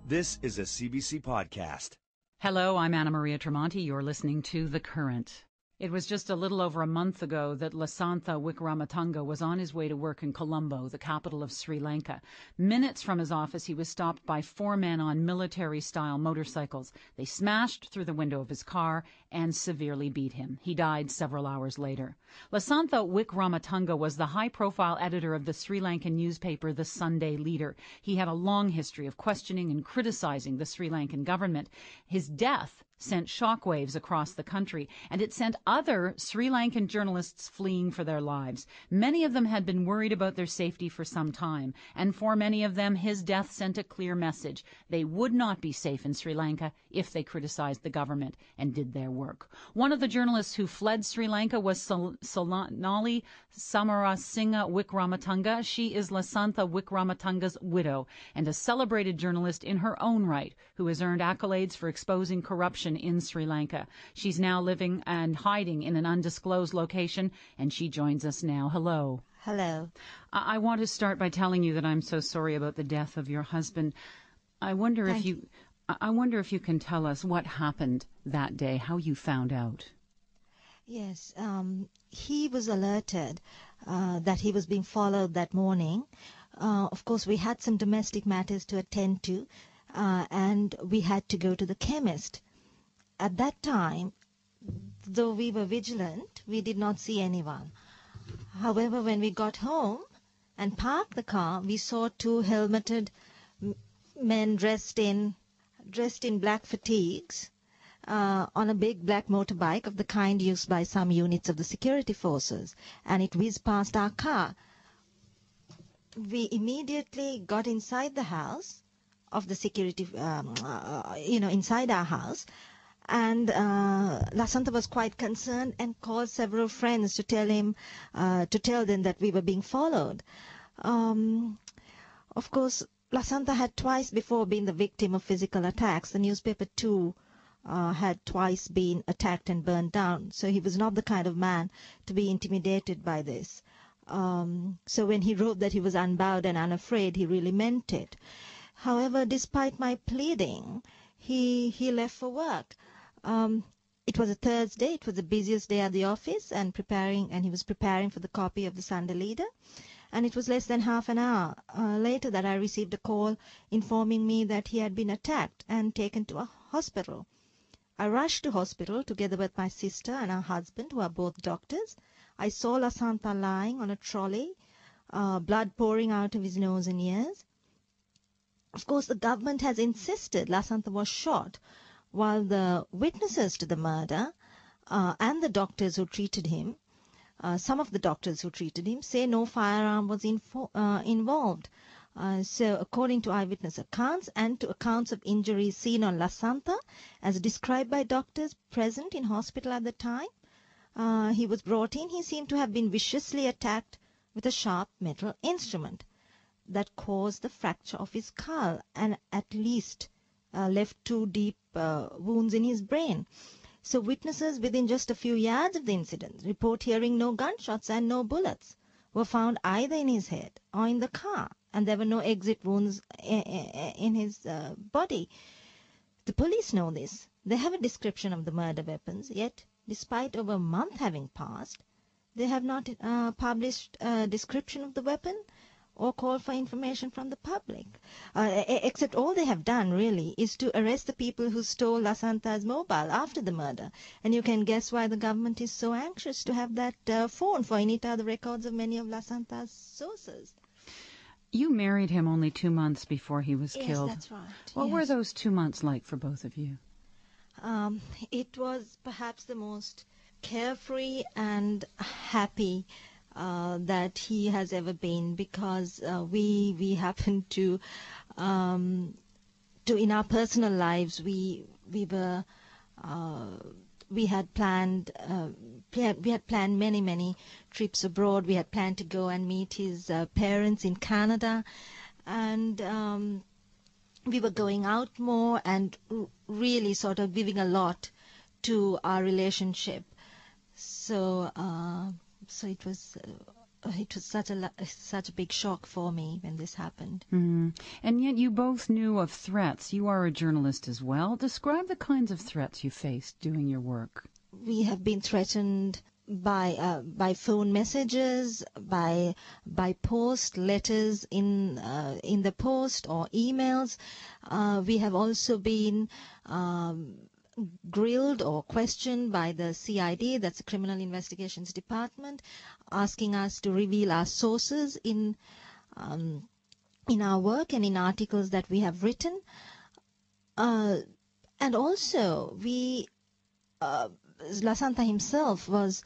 This is a CBC podcast. Hello, I'm Anna Maria Tremonti. You're listening to The Current. It was just a little over a month ago that Lassantha Wickramatunga was on his way to work in Colombo, the capital of Sri Lanka. Minutes from his office, he was stopped by 4 men on military-style motorcycles. They smashed through the window of his car and severely beat him. He died several hours later. Lassantha Wickramatunga was the high-profile editor of the Sri Lankan newspaper The Sunday Leader. He had a long history of questioning and criticizing the Sri Lankan government. His death sent shockwaves across the country, and it sent other Sri Lankan journalists fleeing for their lives. Many of them had been worried about their safety for some time, and for many of them, his death sent a clear message. They would not be safe in Sri Lanka if they criticized the government and did their work. One of the journalists who fled Sri Lanka was Sonali Samarasinghe Wickramatunga. She is Lassantha Wickramatunga's widow and a celebrated journalist in her own right who has earned accolades for exposing corruption in Sri Lanka. She's now living and hiding in an undisclosed location, and she joins us now. Hello. Hello. I want to start by telling you that I'm so sorry about the death of your husband. I wonder if you can tell us what happened that day, how you found out. Yes, he was alerted that he was being followed that morning. Of course, we had some domestic matters to attend to, and we had to go to the chemist. At that time, though we were vigilant, we did not see anyone. However, when we got home and parked the car, we saw 2 helmeted men dressed in black fatigues on a big black motorbike of the kind used by some units of the security forces, and it whizzed past our car. We immediately got inside the house of the security, inside our house, and Lassantha was quite concerned and called several friends to tell them that we were being followed. Of course, Lassantha had twice before been the victim of physical attacks. The newspaper too had twice been attacked and burned down, so he was not the kind of man to be intimidated by this. So when he wrote that he was unbowed and unafraid, he really meant it. However, despite my pleading, he left for work. It was a Thursday. It was the busiest day at the office, and he was preparing for the copy of the Sunday Leader. And it was less than half an hour later that I received a call informing me that he had been attacked and taken to a hospital. I rushed to hospital together with my sister and her husband, who are both doctors. I saw Lassantha lying on a trolley, blood pouring out of his nose and ears. Of course, the government has insisted Lassantha was shot, while the witnesses to the murder and the doctors who treated him, some of the doctors who treated him, say no firearm was involved. So according to eyewitness accounts and to accounts of injuries seen on Lassantha, as described by doctors present in hospital at the time, he was brought in. He seemed to have been viciously attacked with a sharp metal instrument that caused the fracture of his skull and at least left 2 deep wounds in his brain. So witnesses within just a few yards of the incident report hearing no gunshots and no bullets were found either in his head or in the car, and there were no exit wounds in his body. The police know this. They have a description of the murder weapons, yet despite over a month having passed, they have not published a description of the weapon or call for information from the public, except all they have done really is to arrest the people who stole Lassantha's mobile after the murder. And you can guess why the government is so anxious to have that phone, for in it are the records of many of Lassantha's sources. You married him only 2 months before he was killed. Yes, that's right. What were those 2 months like for both of you? It was perhaps the most carefree and happy that he has ever been, because we happen to in our personal lives we had planned many trips abroad. We had planned to go and meet his parents in Canada, and we were going out more and really sort of giving a lot to our relationship. So it was it was such a big shock for me when this happened. Mm. And yet you both knew of threats. You are a journalist as well. Describe the kinds of threats you faced doing your work. We have been threatened by phone messages, by post, letters in the post or emails. We have also been grilled or questioned by the CID, that's the Criminal Investigations Department, asking us to reveal our sources in our work and in articles that we have written. And also, Lassantha himself was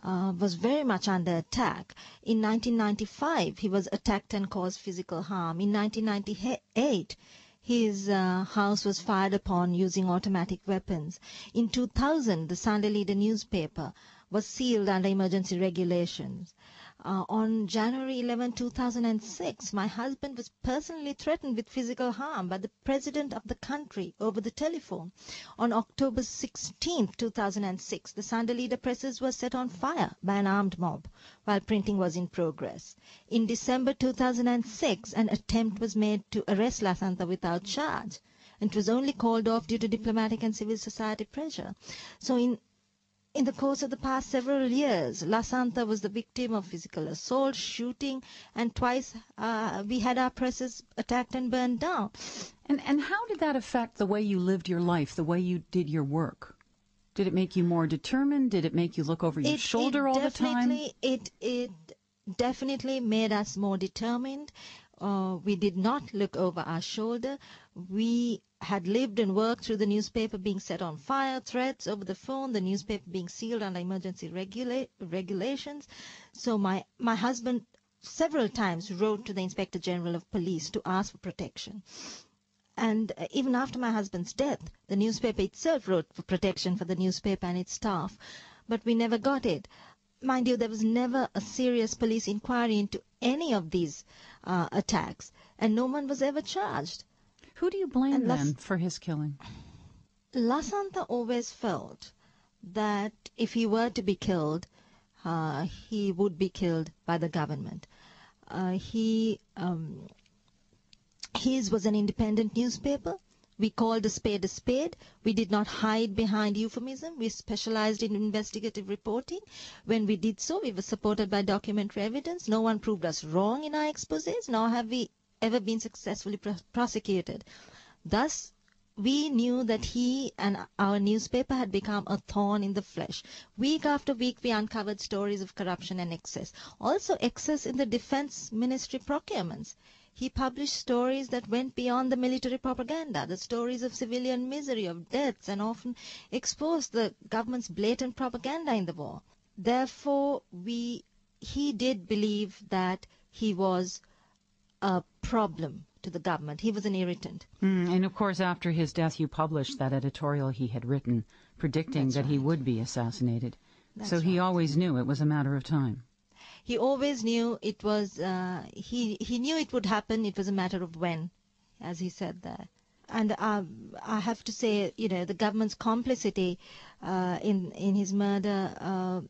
very much under attack. In 1995, he was attacked and caused physical harm. In 1998, his house was fired upon using automatic weapons. In 2000, the Sunday Leader newspaper was sealed under emergency regulations. On January 11, 2006, my husband was personally threatened with physical harm by the president of the country over the telephone. On October 16, 2006, the Sunday Leader presses were set on fire by an armed mob while printing was in progress. In December 2006, an attempt was made to arrest Lassantha without charge, and it was only called off due to diplomatic and civil society pressure. So in the course of the past several years, Lassantha was the victim of physical assault, shooting, and twice we had our presses attacked and burned down. And how did that affect the way you lived your life, the way you did your work? Did it make you more determined? Did it make you look over your shoulder all the time? It definitely made us more determined. We did not look over our shoulder. We had lived and worked through the newspaper being set on fire, threats over the phone, the newspaper being sealed under emergency regulations. So my husband several times wrote to the Inspector General of Police to ask for protection. And even after my husband's death, the newspaper itself wrote for protection for the newspaper and its staff. But we never got it. Mind you, there was never a serious police inquiry into any of these attacks, and no one was ever charged. Who do you blame then for his killing? Lassantha always felt that if he were to be killed, he would be killed by the government. His was an independent newspaper. We called a spade a spade. We did not hide behind euphemism. We specialized in investigative reporting. When we did so, we were supported by documentary evidence. No one proved us wrong in our exposés, nor have we ever been successfully prosecuted. Thus, we knew that he and our newspaper had become a thorn in the flesh. Week after week, we uncovered stories of corruption and excess. Also, excess in the Defense Ministry procurements. He published stories that went beyond the military propaganda, the stories of civilian misery, of deaths, and often exposed the government's blatant propaganda in the war. Therefore, he did believe that he was a problem to the government. He was an irritant. And of course, after his death, you published that editorial he had written, predicting that he would be assassinated. So he always knew it was a matter of time. He always knew it was, he knew it would happen, it was a matter of when, as he said there. And I have to say, the government's complicity in his murder,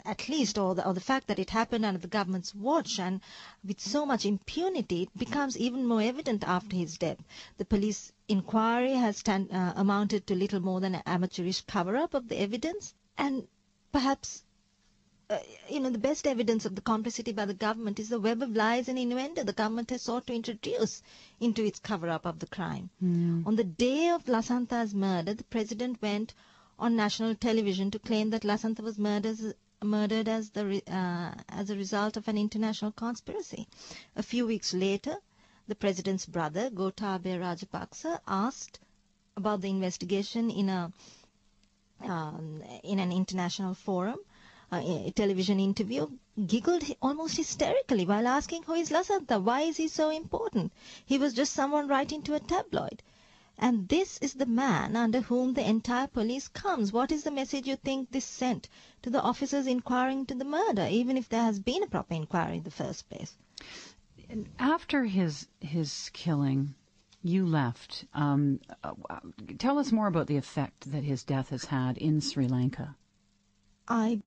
at least, or the fact that it happened under the government's watch and with so much impunity, it becomes even more evident after his death. The police inquiry has amounted to little more than an amateurish cover-up of the evidence, and perhaps the best evidence of the complicity by the government is the web of lies and innuendo the government has sought to introduce into its cover-up of the crime. On the day of Lassantha's murder, the president went on national television to claim that Lassantha was murdered as a result of an international conspiracy. A few weeks later, the president's brother, Gotabaya Rajapakshe, asked about the investigation in an international forum. A television interview, giggled almost hysterically while asking, who is Lassantha? Why is he so important? He was just someone writing to a tabloid. And this is the man under whom the entire police comes. What is the message you think this sent to the officers inquiring into the murder, even if there has been a proper inquiry in the first place? After his killing, you left. Tell us more about the effect that his death has had in Sri Lanka. I